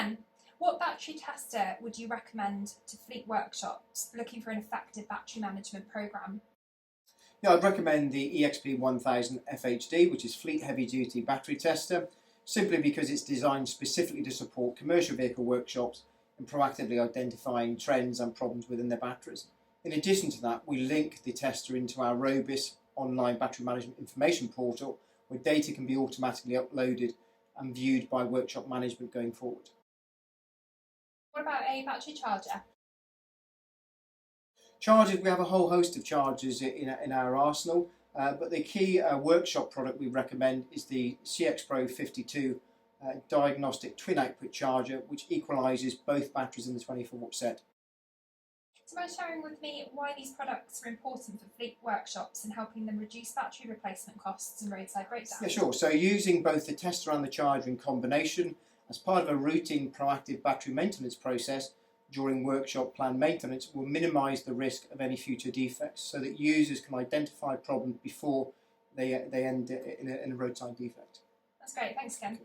Ken, what battery tester would you recommend to fleet workshops looking for an effective battery management programme? Yeah, I'd recommend the EXP1000 FHD, which is Fleet Heavy Duty Battery Tester, simply because it's designed specifically to support commercial vehicle workshops in proactively identifying trends and problems within their batteries. In addition to that, we link the tester into our robust online battery management information portal, where data can be automatically uploaded and viewed by workshop management going forward. What about a battery charger? Chargers, we have a whole host of chargers in our arsenal, but the key workshop product we recommend is the CXPRO 52 diagnostic twin output charger, which equalises both batteries in the 24-watt set. Do you mind sharing with me why these products are important for fleet workshops and helping them reduce battery replacement costs and roadside breakdowns? Yeah, sure. So using both the tester and the charger in combination as part of a routine proactive battery maintenance process during workshop planned maintenance will minimise the risk of any future defects, so that users can identify problems before they end in a roadside defect. That's great, thanks Ken.